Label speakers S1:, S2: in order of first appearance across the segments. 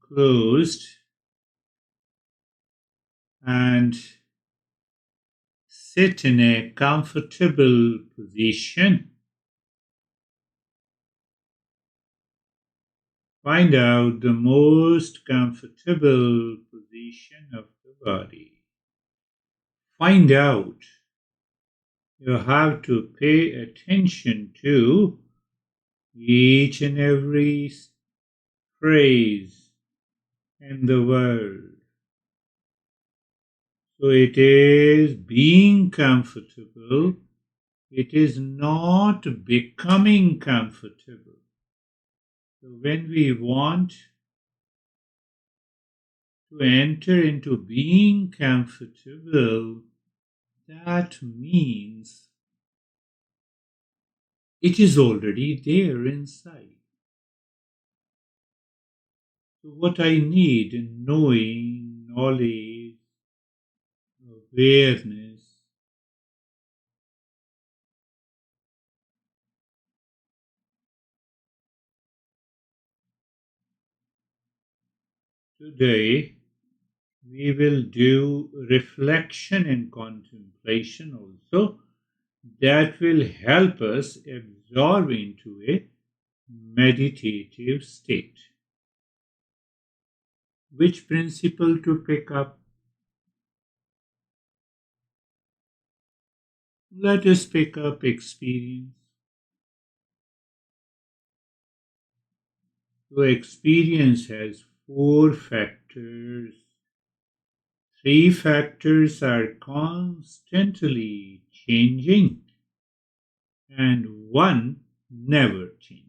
S1: closed and sit in a comfortable position. Find out the most comfortable position of the body. Find out. You have to pay attention to each and every phrase in the word. So it is being comfortable. It is not becoming comfortable. So when we want to enter into being comfortable, that means it is already there inside. So what I need in knowing, knowledge, awareness, today we will do reflection and contemplation also that will help us absorb into a meditative state. Which principle to pick up? Let us pick up experience. So experience has four factors. Three factors are constantly changing and one never changes.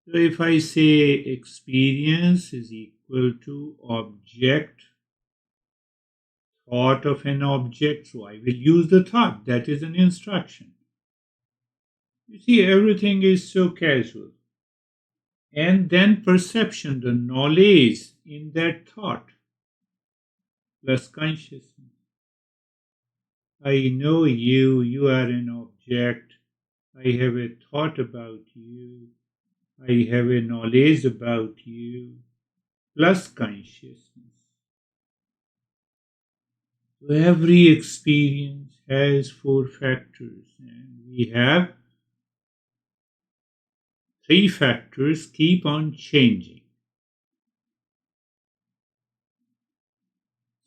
S1: So if I say experience is equal to object, thought of an object, so I will use the thought. That is an instruction. You see, everything is so casual. And then perception, the knowledge in that thought, plus consciousness. I know you, you are an object. I have a thought about you. I have a knowledge about you, plus consciousness. So every experience has four factors, and we have three factors keep on changing.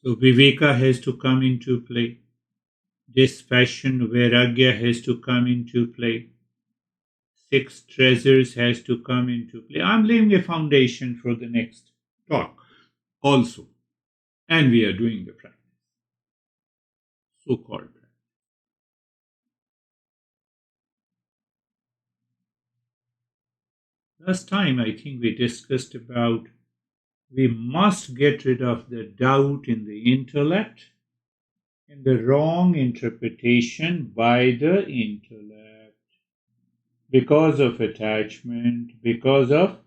S1: So viveka has to come into play. Dispassion, vairagya has to come into play. Six treasures has to come into play. I'm laying a foundation for the next talk also. And we are doing the practice, so-called practice. Last time I think we discussed about we must get rid of the doubt in the intellect and the wrong interpretation by the intellect because of attachment, because of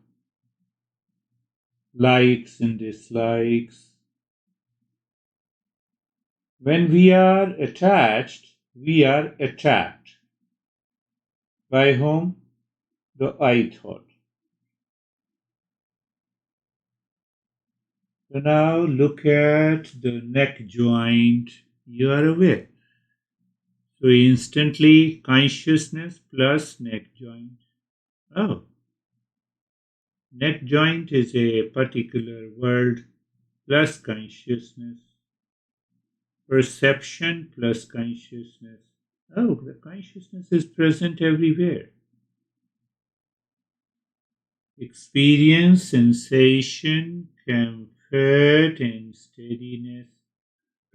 S1: likes and dislikes. When we are attached, we are attacked. By whom? The I thought. So now look at the neck joint. You are aware. So instantly consciousness plus neck joint. Oh, neck joint is a particular word plus consciousness. Perception plus consciousness. Oh, the consciousness is present everywhere. Experience, sensation, comfort, and steadiness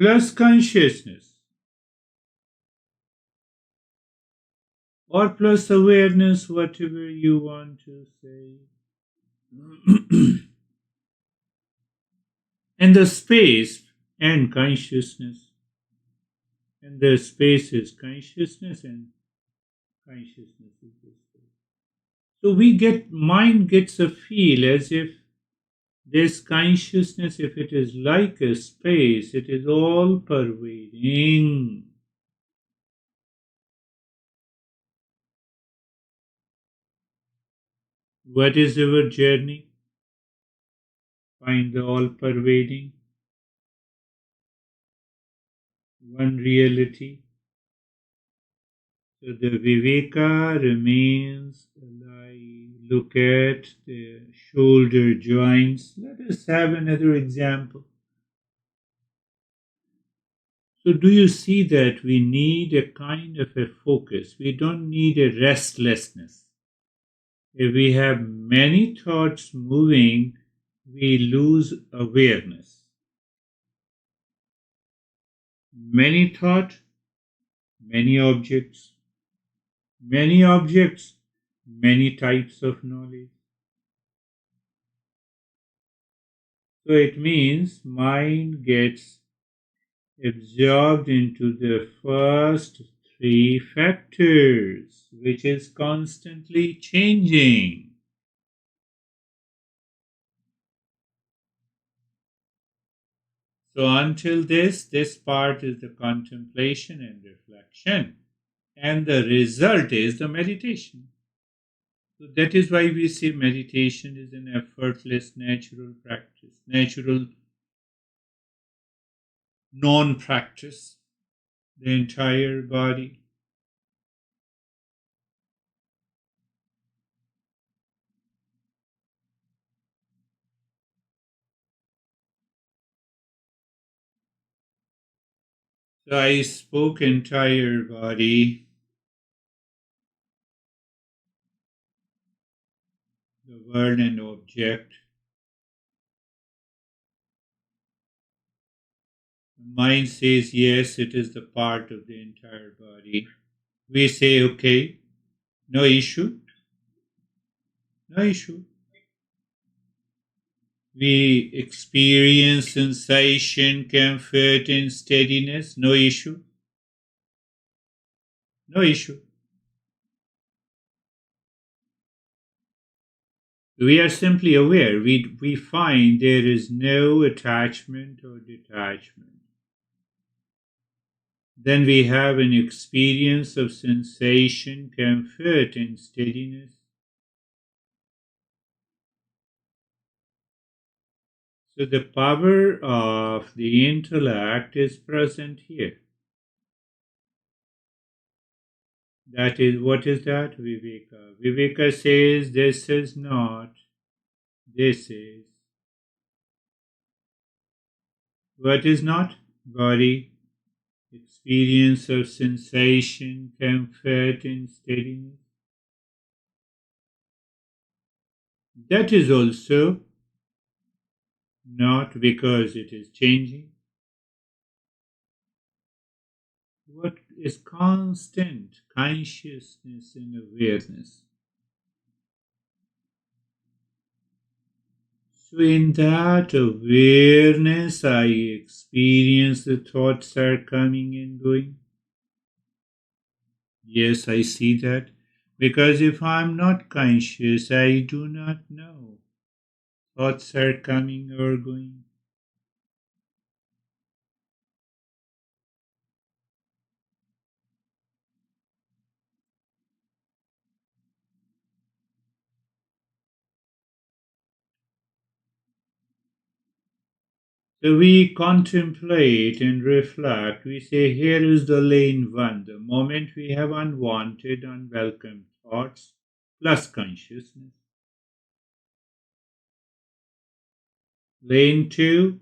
S1: plus consciousness. Or plus awareness, whatever you want to say. And the space and consciousness. And the space is consciousness and consciousness is the space. So mind gets a feel as if this consciousness, if it is like a space, it is all pervading. What is our journey? find the all pervading one reality. So the Viveka remains alive. Look at the shoulder joints. Let us have another example. So, do you see that we need a kind of a focus? We don't need a restlessness. If we have many thoughts moving, we lose awareness. Many thought, many objects, many types of knowledge. So it means mind gets absorbed into the first three factors, which is constantly changing. So until this part is the contemplation and reflection, and the result is the meditation. So that is why we say meditation is an effortless, natural practice, natural non-practice, the entire body. So I spoke entire body, the world and object. The mind says yes, it is the part of the entire body. We say okay, no issue, no issue. We experience sensation, comfort, and steadiness, no issue, no issue. We are simply aware. We find there is no attachment or detachment. Then we have an experience of sensation, comfort, and steadiness. So the power of the intellect is present here. That is, what is that? Viveka. Viveka says this is not, this is. What is not? Body, experience of sensation, comfort, and steadiness. That is also not, because it is changing. What is constant? Consciousness and awareness. So, in that awareness, I experience the thoughts are coming and going. Yes, I see that. Because if I'm not conscious, I do not know. Thoughts are coming or going. So we contemplate and reflect. We say, here is the lane one. The moment we have unwanted, unwelcome thoughts plus consciousness. Lane two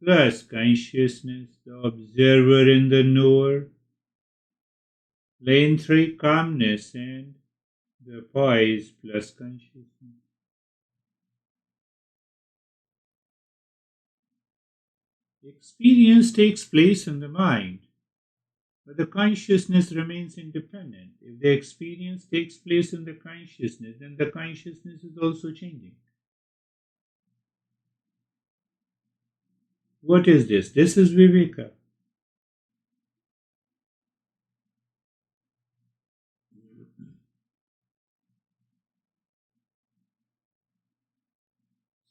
S1: plus consciousness, the observer and the knower. Lane three, calmness and the poise plus consciousness. Experience takes place in the mind, but the consciousness remains independent. If the experience takes place in the consciousness, then the consciousness is also changing. What is this? This is Viveka.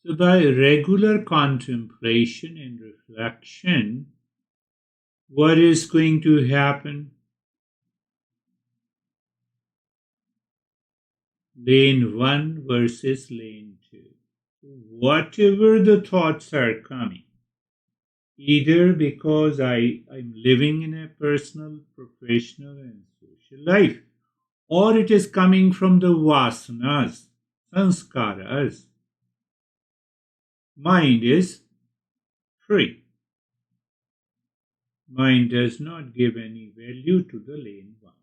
S1: So, by regular contemplation and reflection, what is going to happen? Lane 1 versus lane 2. whatever the thoughts are coming, either because I'm living in a personal, professional, and social life, or it is coming from the vasanas, sanskaras, mind is free. Mind does not give any value to the lane one.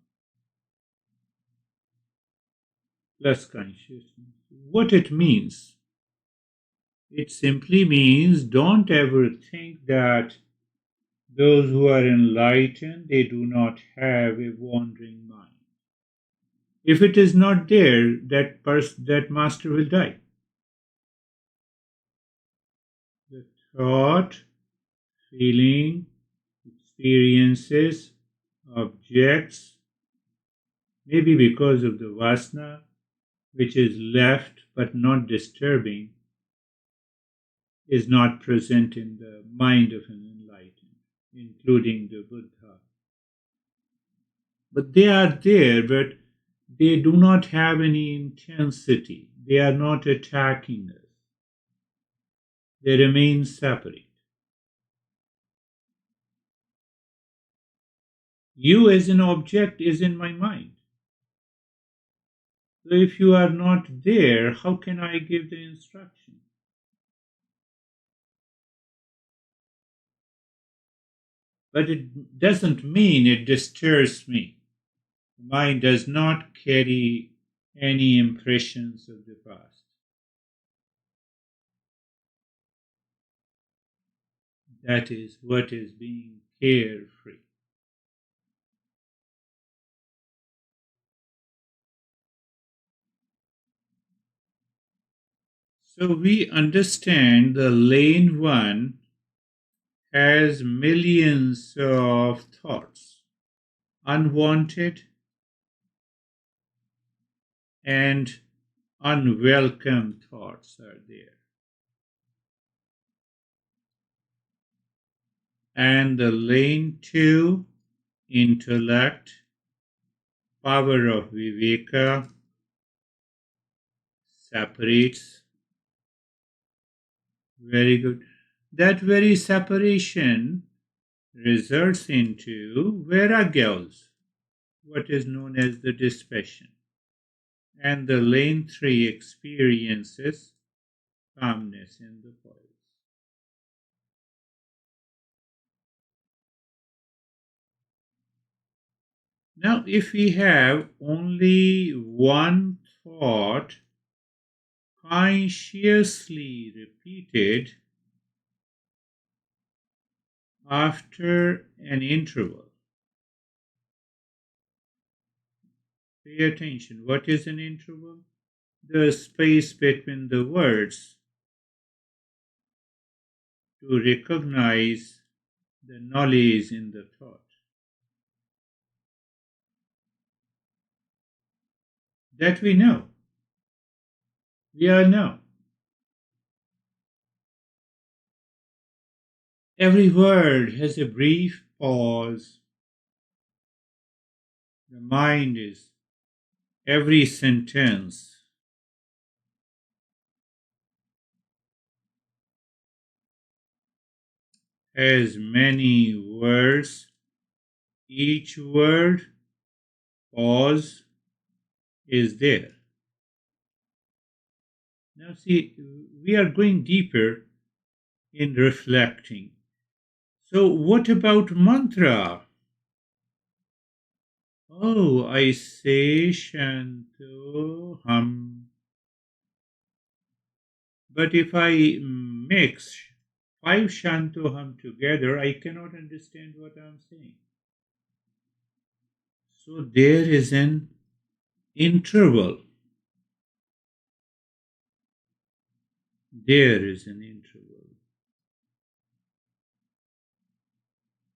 S1: Plus consciousness. What it means? It simply means don't ever think that those who are enlightened, they do not have a wandering mind. If it is not there, that master will die. The thought, feeling, experiences, objects, maybe because of the vasana, which is left but not disturbing, is not present in the mind of an enlightened, including the Buddha. But they are there, but they do not have any intensity. They are not attacking us. They remain separate. You as an object is in my mind. So if you are not there, how can I give the instruction? But it doesn't mean it disturbs me. The mind does not carry any impressions of the past. That is what is being carefree. So we understand the lane one has millions of thoughts, unwanted and unwelcome thoughts are there. And the lane two, intellect, power of viveka, separates. Very good. That very separation results into vairagyas, what is known as the dispassion. And the lane three experiences calmness in the pulse. Now, if we have only one thought consciously repeated after an interval, pay attention. What is an interval? The space between the words to recognize the knowledge in the thought. That we know. We all know. Every word has a brief pause. The mind is every sentence has many words. Each word pause is there. Now see, we are going deeper in reflecting. So what about mantra? Oh, I say Shanto Hum. But if I mix five Shanto Hum together, I cannot understand what I'm saying. So there is an interval. There is an interval.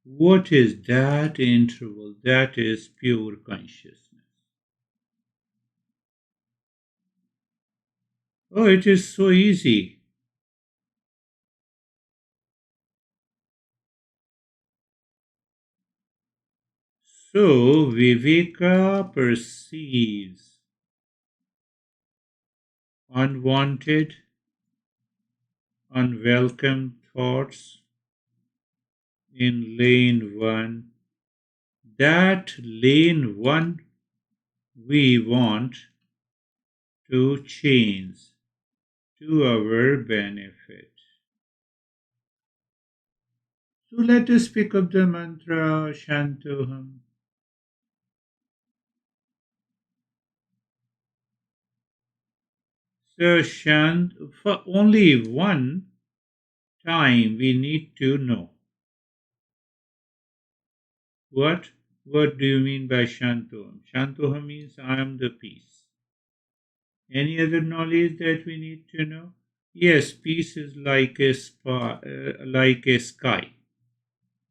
S1: What is that interval? That is pure consciousness. Oh, it is so easy. So Viveka perceives unwanted unwelcome thoughts in lane 1. That lane 1 we want to change to our benefit. So let us pick up the mantra Shantoham. So Shant, for only one time we need to know. What? What do you mean by Shantoham? Shantoham means I am the peace. Any other knowledge that we need to know? Yes, peace is like like a sky,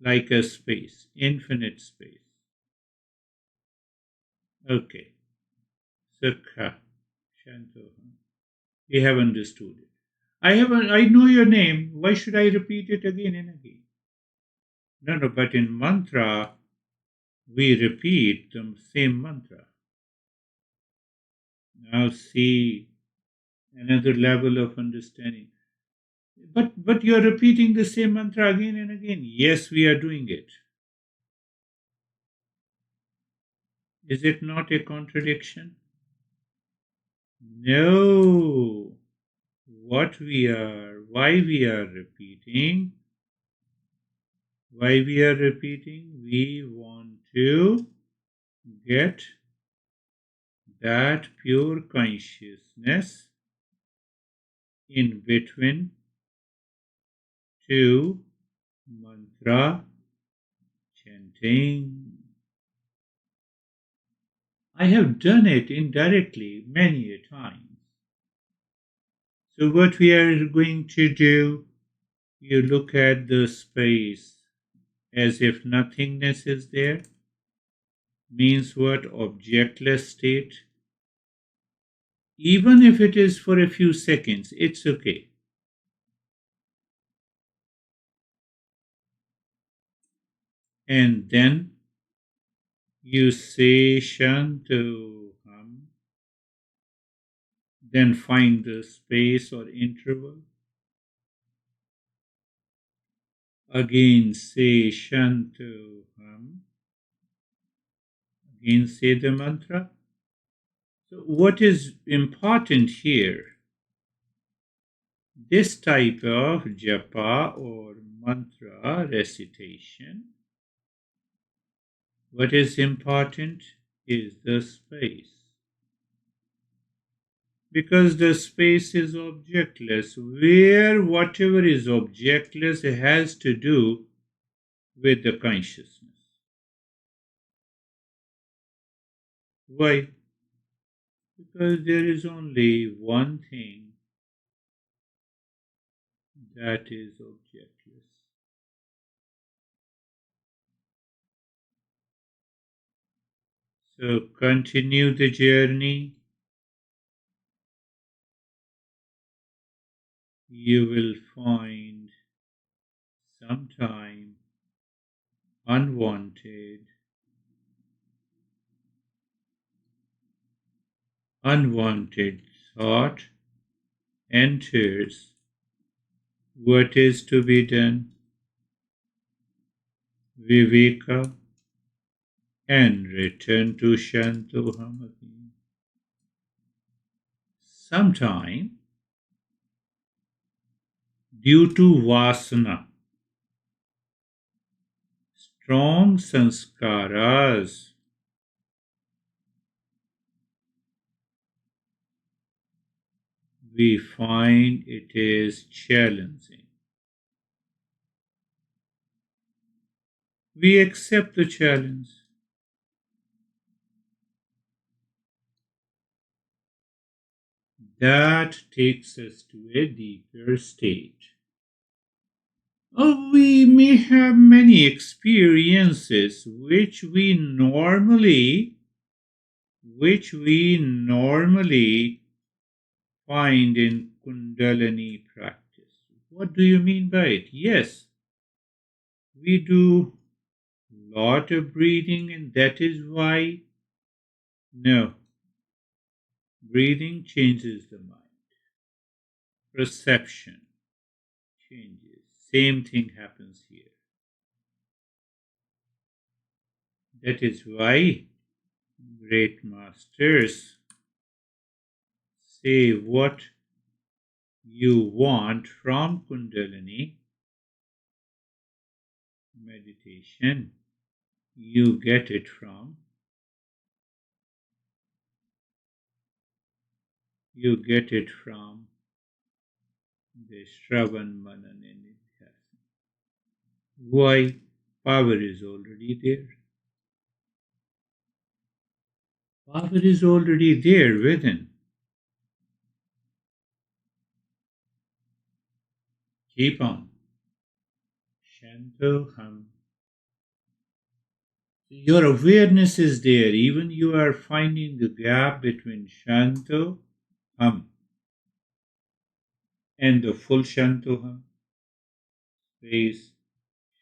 S1: like a space, infinite space. Okay, Sukha, Shantoham. We have understood it. I know your name. Why should I repeat it again and again? No, no, but in mantra, we repeat the same mantra. Now see another level of understanding. But you're repeating the same mantra again and again. Yes, we are doing it. Is it not a contradiction? No. Why we are repeating? We want to get that pure consciousness in between two mantra chanting. I have done it indirectly many a times. So what we are going to do, you look at the space as if nothingness is there, means what? Objectless state. Even if it is for a few seconds, it's okay. And then you say Shantoham, then find the space or interval. Again say Shantoham. Again say the mantra. So what is important here? This type of japa or mantra recitation, what is important is the space. Because the space is objectless, where whatever is objectless has to do with the consciousness. Why? Because there is only one thing that is objectless. So continue the journey. You will find sometime unwanted thought enters. What is to be done? Viveka, and return to Shantoham again. Sometime, due to vasana, strong sanskaras, we find it is challenging. We accept the challenge. That takes us to a deeper state. We may have many experiences which we normally find in Kundalini practice. What do you mean by it? Yes, we do lot of breathing, and that is why. No, breathing changes the mind. Perception. changes. Same thing happens here. That is why great masters say what you want from Kundalini meditation, you get it from the Shravan Manan and Nidhyasana. Why? Power is already there. Power is already there within. Keep on. Shanto Ham. Your awareness is there. Even you are finding the gap between Shanto Ham and the full Shanto Ham. Space.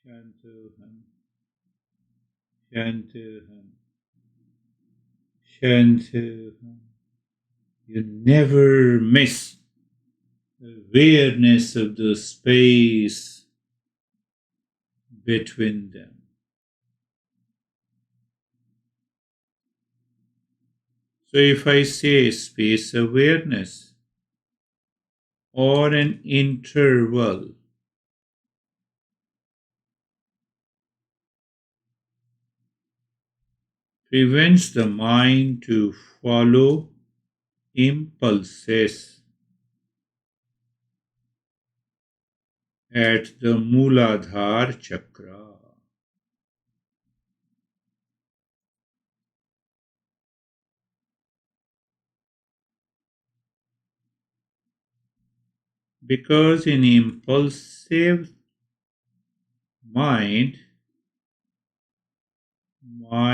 S1: Shanto Ham. Shanto Ham. Shanto Ham. You never miss awareness of the space between them. So if I say space awareness or an interval, prevents the mind to follow impulses at the Mooladhara chakra. Because in impulsive mind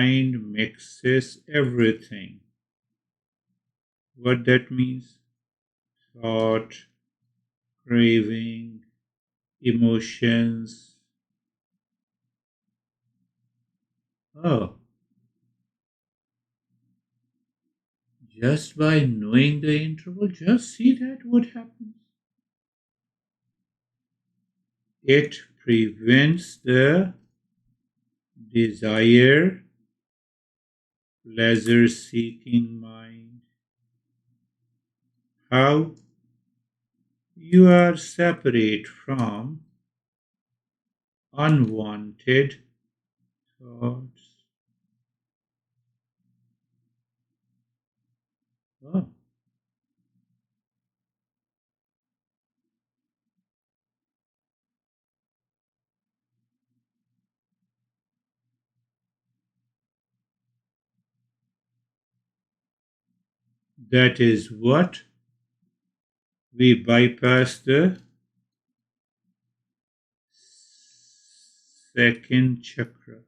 S1: mixes everything. What that means? Thought, craving, emotions. Oh, just by knowing the interval, just see that what happens. It prevents the desire, pleasure-seeking mind. How? You are separate from unwanted thoughts. Oh. That is what we bypass the second chakra.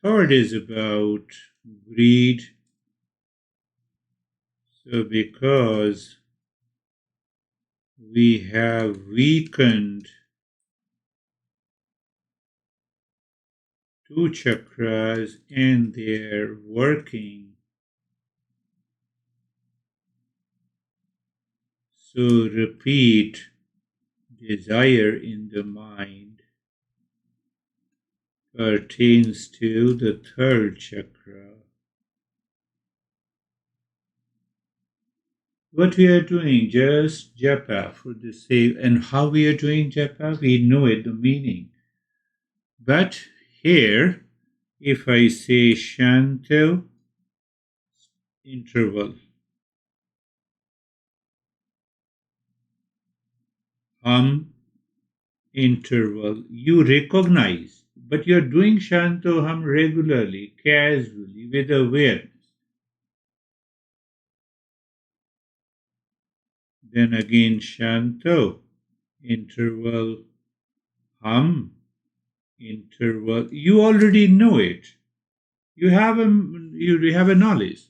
S1: Third is about greed. So because we have weakened two chakras and they're working, so repeat desire in the mind pertains to the third chakra. What we are doing, just japa for the sake, and how we are doing japa, we know it, the meaning. But here, if I say Shanto interval, Hum interval, you recognize, but you're doing Shanto Hum regularly, casually, with awareness. Then again Shanto interval, Hum interval. You already know it. You have a knowledge.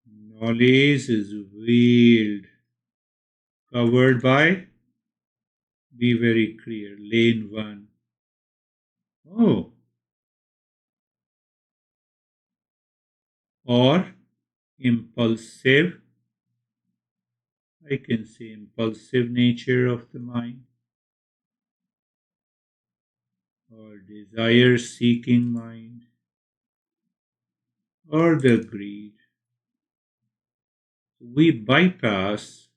S1: Knowledge is veiled, covered by, be very clear, lane one. Oh, or impulsive, I can say impulsive nature of the mind, or desire seeking mind, or the greed. We bypass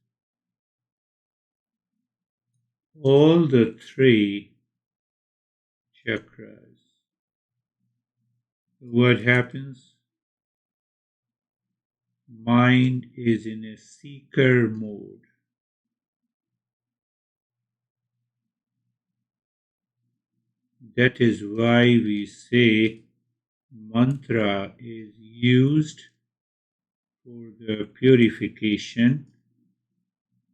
S1: all the three chakras. What happens? Mind is in a seeker mode. That is why we say mantra is used for the purification,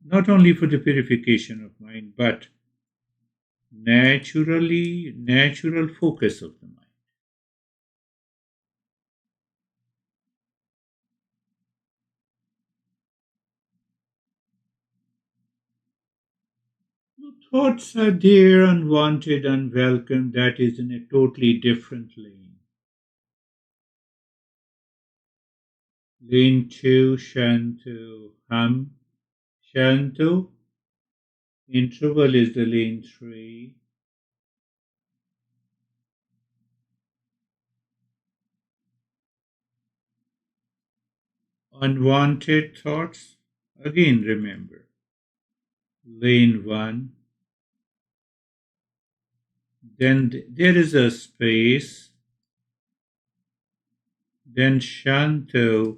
S1: not only for the purification of mind, but natural focus of the mind. So thoughts are there, unwanted, unwelcome, that is in a totally different lane. Lane 2, Shanto, Hum. Shanto, interval is the lane 3. Unwanted thoughts, again remember, lane 1. Then there is a space, then Shanto,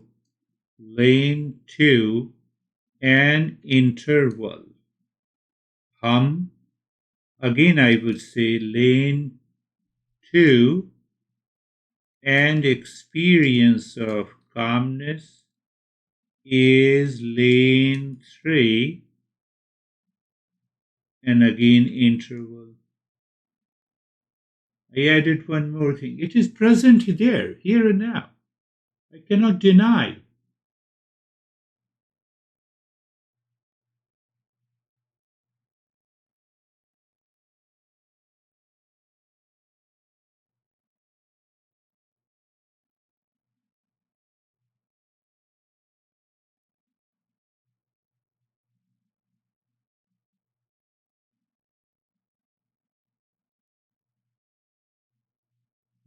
S1: lane 2, and interval. Hum, again I would say lane 2, and experience of calmness is lane 3, and again interval. I added one more thing. It is present there, here and now. I cannot deny.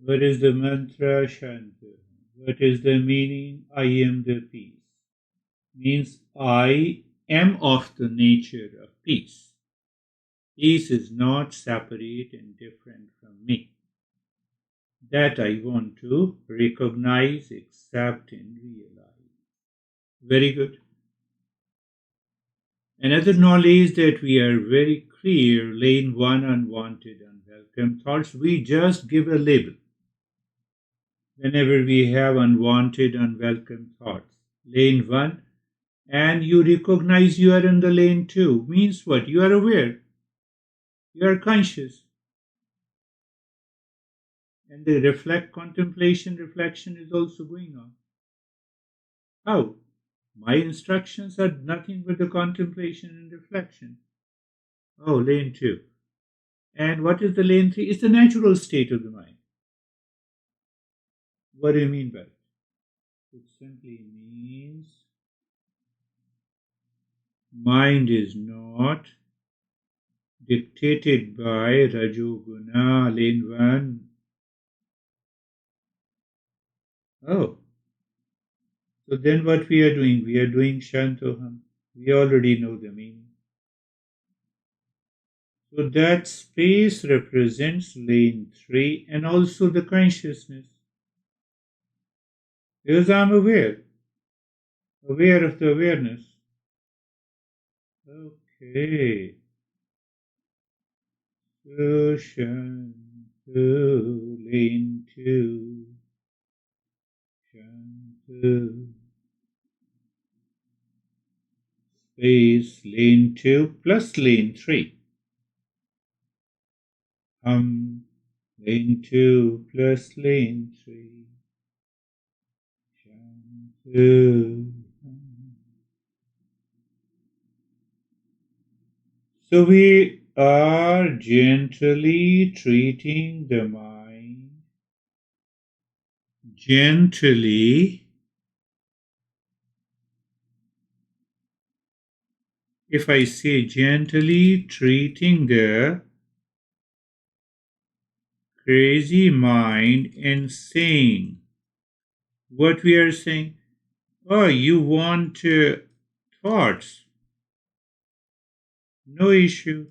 S1: What is the mantra Shanti? What is the meaning? I am the peace. Means I am of the nature of peace. Peace is not separate and different from me. That I want to recognize, accept, and realize. Very good. Another knowledge that we are very clear, lane 1, unwanted, unwelcome thoughts, we just give a label. Whenever we have unwanted, unwelcome thoughts, lane 1, and you recognize you are in the lane 2, means what? You are aware, you are conscious. And the reflection is also going on. How? My instructions are nothing but the contemplation and reflection. Oh, lane 2. And what is the lane 3? It's the natural state of the mind. What do you mean by it? It simply means mind is not dictated by Rajoguna, lane 1. Oh, so then what we are doing? We are doing Shantoham. We already know the meaning. So that space represents lane 3 and also the consciousness. Because I'm aware of the awareness. Okay. So Shanto, lane 2. Shanto. Space lane 2 plus lane 3. Lane 2 plus lane 3. Shanto. So we are gently treating the mind, gently If I say gently treating the crazy mind and saying what we are saying, oh, you want thoughts, no issue.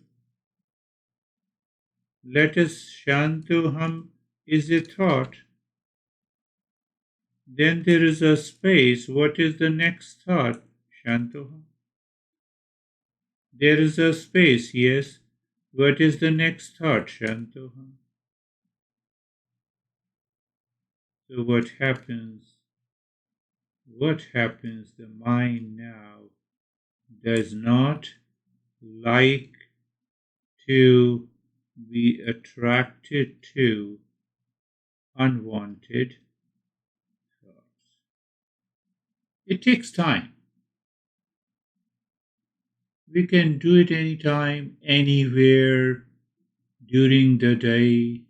S1: Let us Shantoham is a thought. Then there is a space. What is the next thought? Shantoham. There is a space, yes. What is the next thought? Shantoham. So what happens? What happens? The mind now does not like to be attracted to unwanted thoughts. It takes time. We can do it anytime, anywhere, during the day.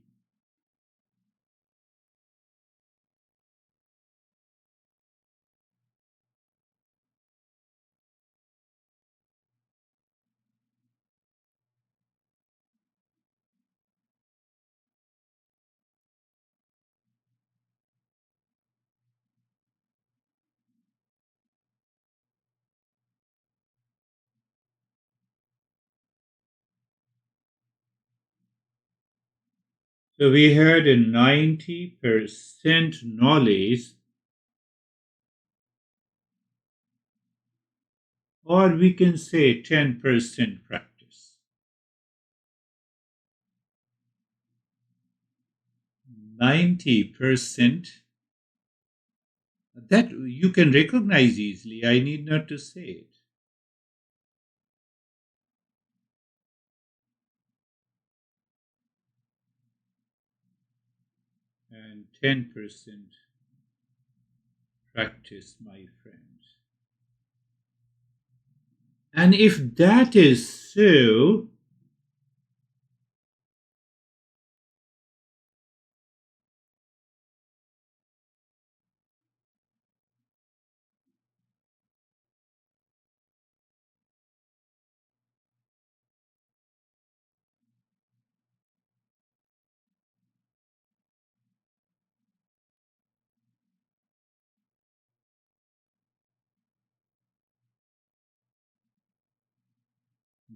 S1: So we had a 90% knowledge, or we can say 10% practice. 90% that you can recognize easily. I need not to say it. And 10% practice, my friend. And if that is so,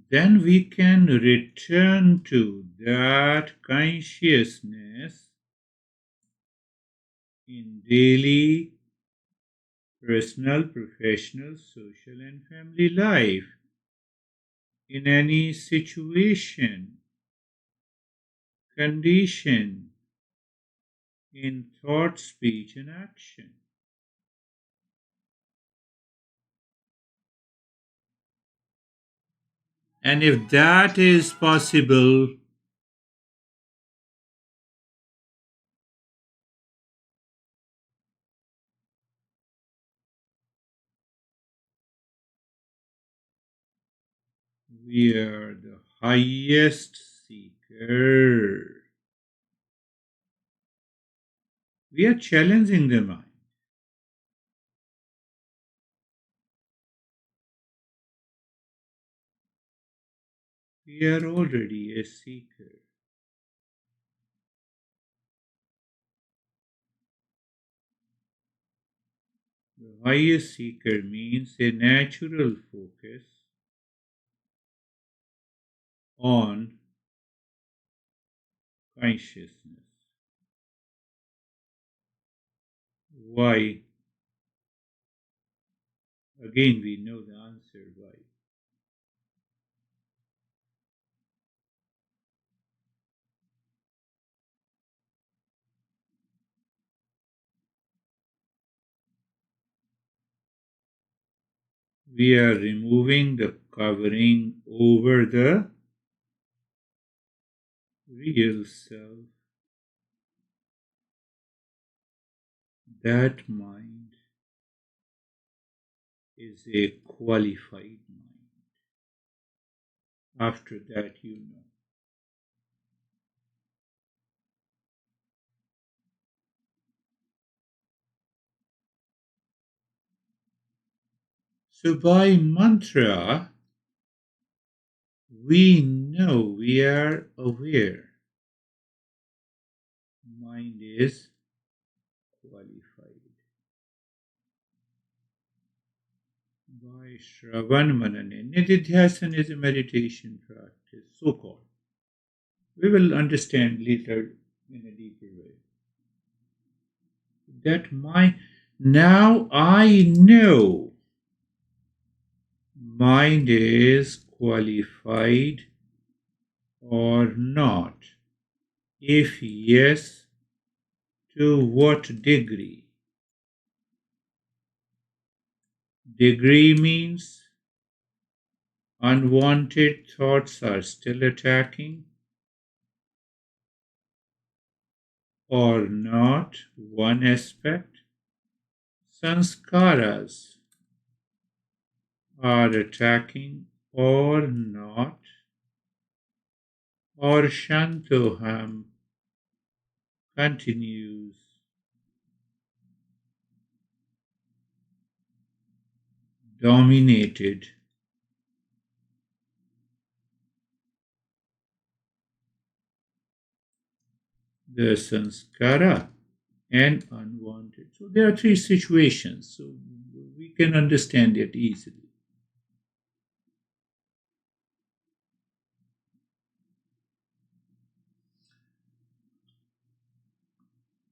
S1: then we can return to that consciousness in daily, personal, professional, social, and family life, in any situation, condition, in thought, speech, and action. And if that is possible, we are the highest seeker. We are challenging the mind. We are already a seeker. The highest seeker means a natural focus on consciousness. Why? Again, we know the answer why. We are removing the covering over the real self. That mind is a qualified mind. After that, you know. So by mantra, We know, we are aware. Mind is qualified by Shravan Manane. Nididhyasan is a meditation practice, so called. We will understand later in a deeper way. That my now I know mind is qualified or not. If yes, to what degree? Degree means unwanted thoughts are still attacking or not, one aspect. Sanskaras are attacking or not, or Shantoham continues. Dominated. The sanskara and unwanted. So there are three situations, so we can understand it easily.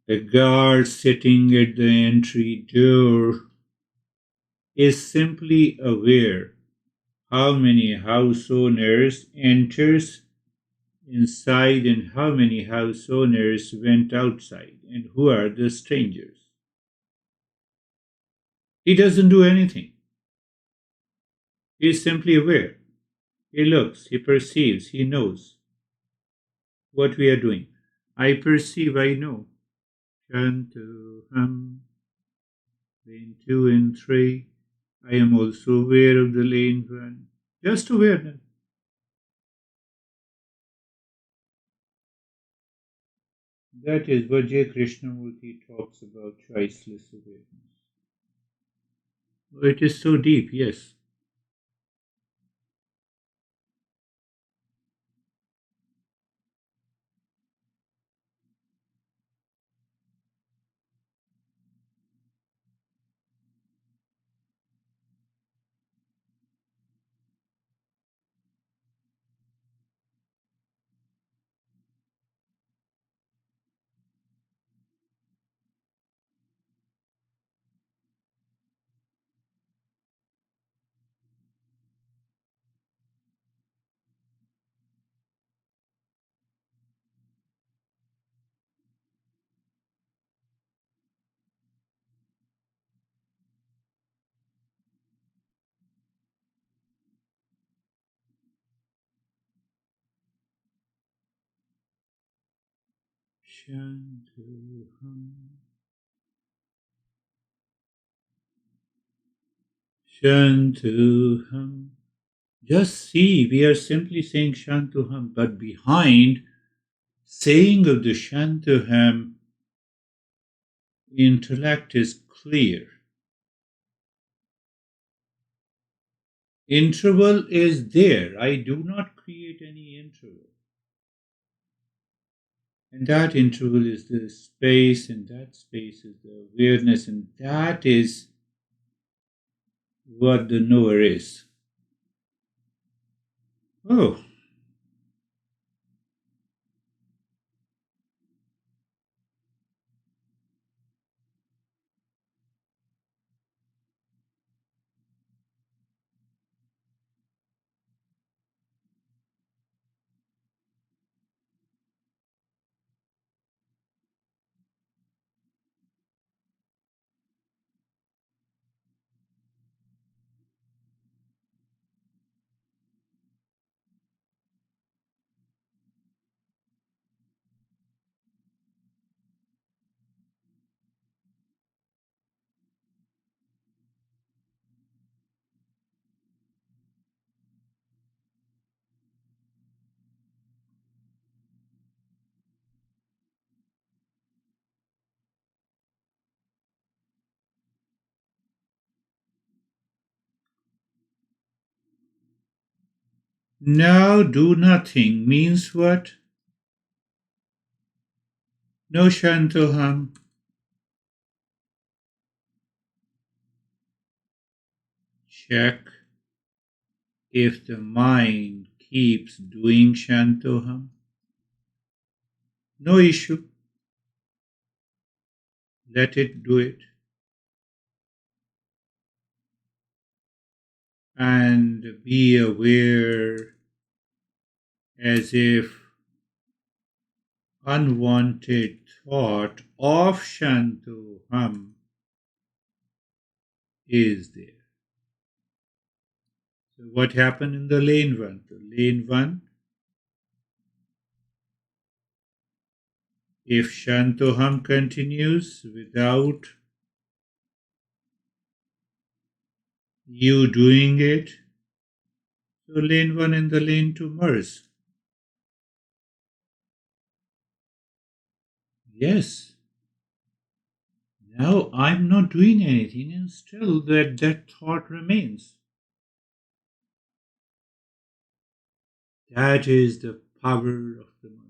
S1: The guard sitting at the entry door is simply aware how many house owners enters inside and how many house owners went outside and who are the strangers. He doesn't do anything. He is simply aware. He looks, he perceives, he knows what we are doing. I perceive, I know. Shantoham. Lane 2 and 3. I am also aware of the lane 1. Just awareness. That is what J. Krishnamurti talks about choiceless awareness. Oh, it is so deep, yes. Shantoham. Shantoham. Just see, we are simply saying Shantoham, but behind saying of the Shantoham, intellect is clear. Interval is there. I do not create any interval. And that interval is the space, and that space is the awareness, and that is what the knower is. Oh, Now do nothing means what? No Shantoham. Check if the mind keeps doing Shantoham. No issue. Let it do it. And be aware as if unwanted thought of Shantoham is there. So what happened in the lane one? The lane one, if Shantoham continues without you doing it, so lane one and the lane two merge. Yes. Now I'm not doing anything and still that thought remains. That is the power of the mantra.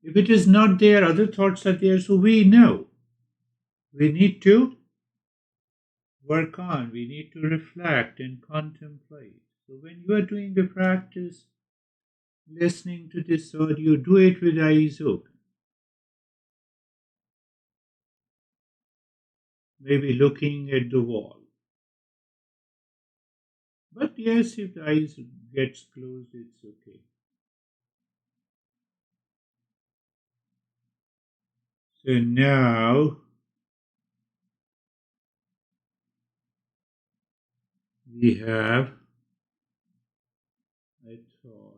S1: If it is not there, other thoughts are there, so we know. We need to work on, we need to reflect and contemplate. So when you are doing the practice, listening to this audio, do it with eyes open. Maybe looking at the wall. But yes, if the eyes gets closed, it's okay. So now we have a thought.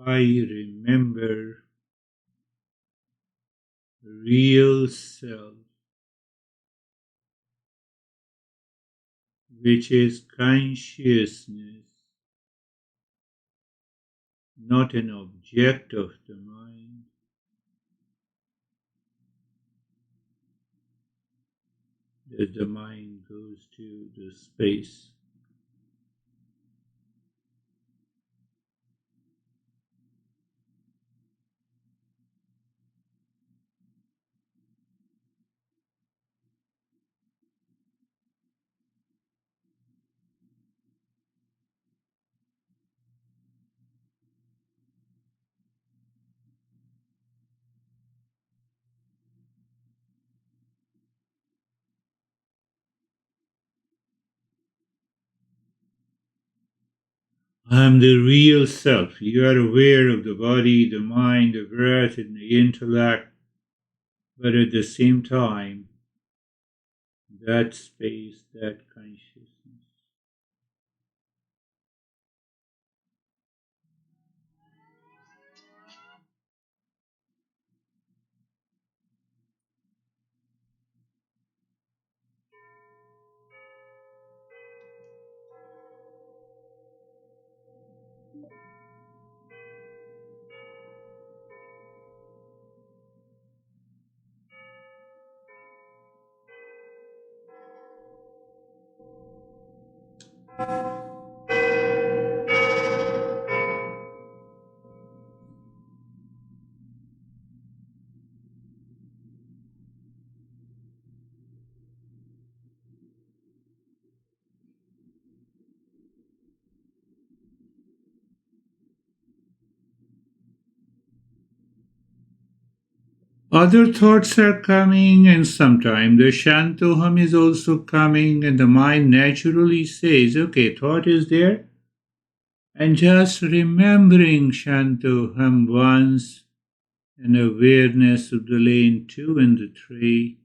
S1: I remember real self, which is consciousness, not an object of the mind. As the mind goes to the space. I am the real self. You are aware of the body, the mind, the breath, and the intellect, but at the same time, that space, that consciousness. Other thoughts are coming, and sometimes the Shantoham is also coming, and the mind naturally says, okay, thought is there, and just remembering Shantoham once, and awareness of the lane 2 and the 3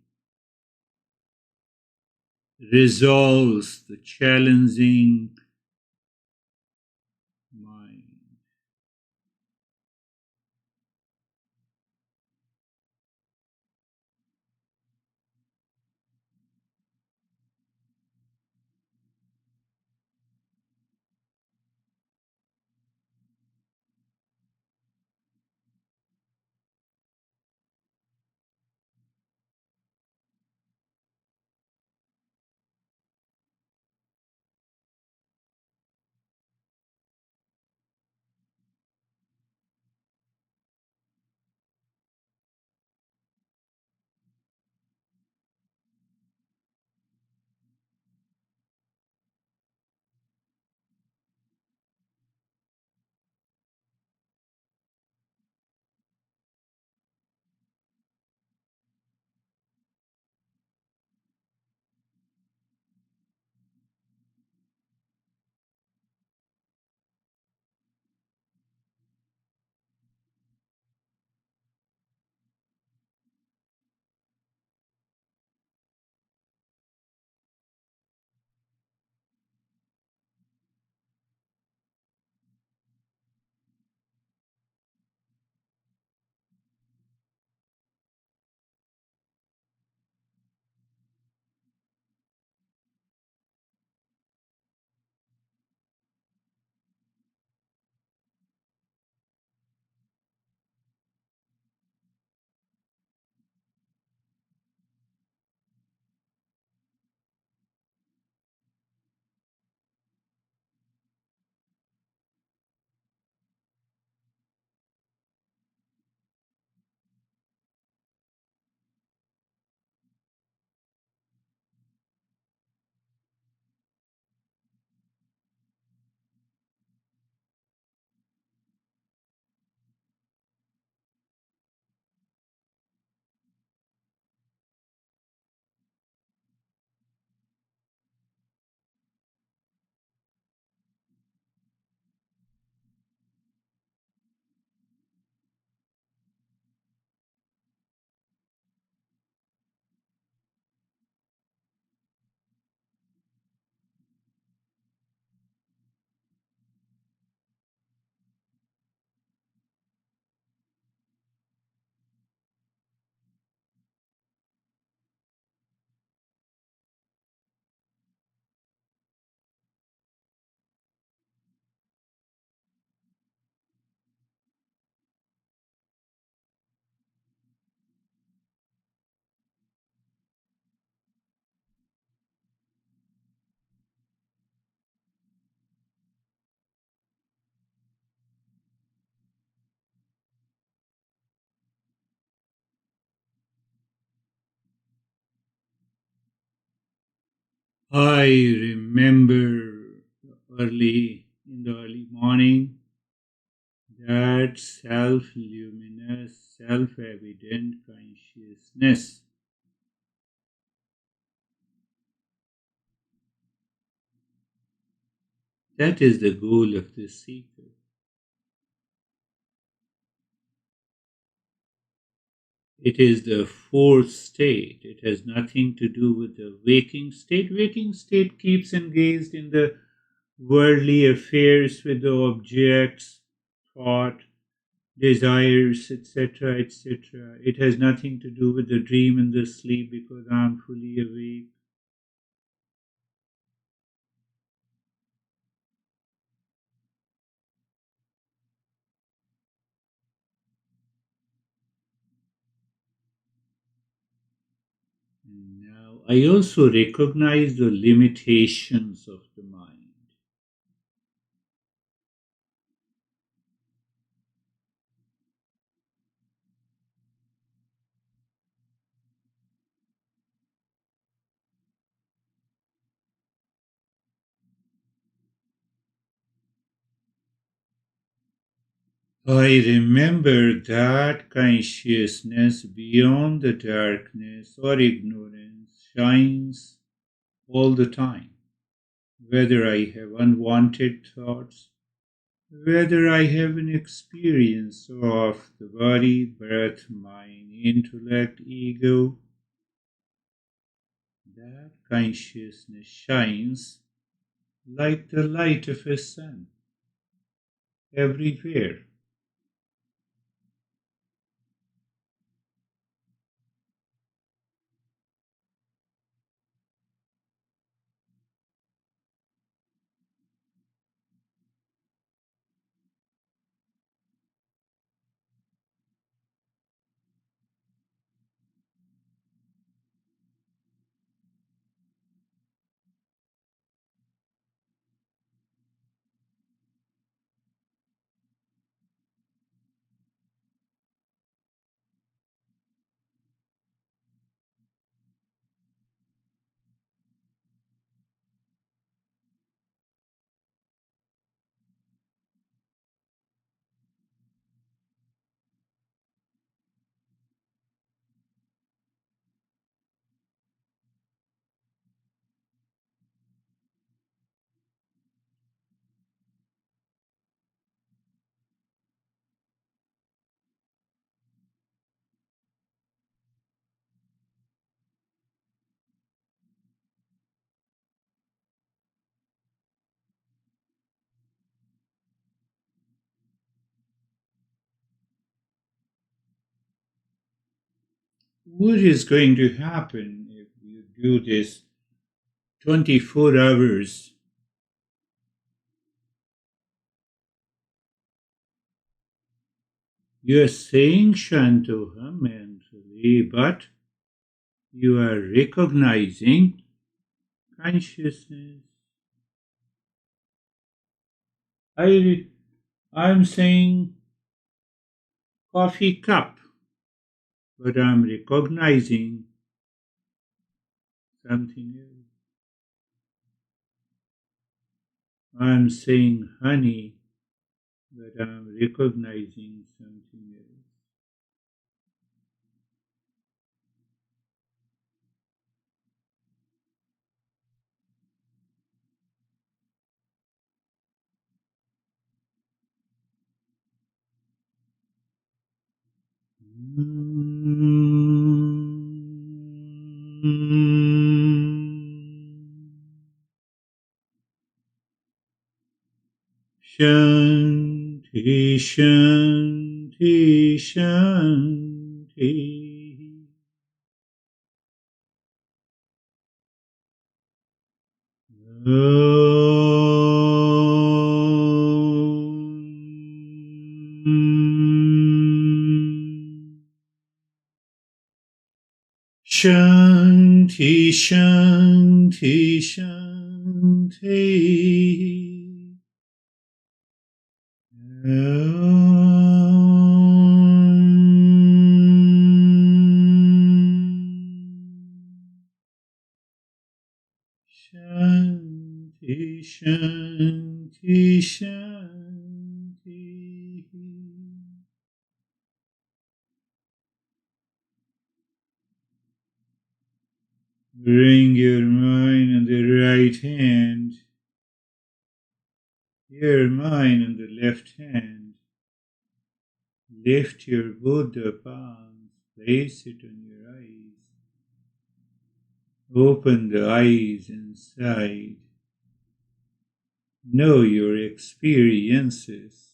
S1: resolves the challenging mind. I remember early in the early morning that self luminous, self evident consciousness. That is the goal of the seeker. It is the fourth state. It has nothing to do with the waking state. Waking state keeps engaged in the worldly affairs with the objects, thought, desires, etc., etc. It has nothing to do with the dream and the sleep because I am fully awake. And now I also recognize the limitations of the mind. I remember that consciousness beyond the darkness or ignorance shines all the time. Whether I have unwanted thoughts, whether I have an experience of the body, breath, mind, intellect, ego, that consciousness shines like the light of a sun everywhere. What is going to happen if you do this 24 hours? You are saying Shantoham mentally, but you are recognizing consciousness. I, I'm saying coffee cup, but I'm recognizing something else. I'm saying honey, but I'm recognizing something else. Shanti, Shanti, Shanti. Shanti, Shanti, Shanti. Shanti, Shanti. Bring your mind on the right hand, your mind on the left hand. Lift your Buddha palms, place it on your eyes. Open the eyes inside. Know your experiences.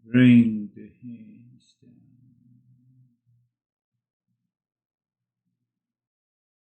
S1: Bring the hand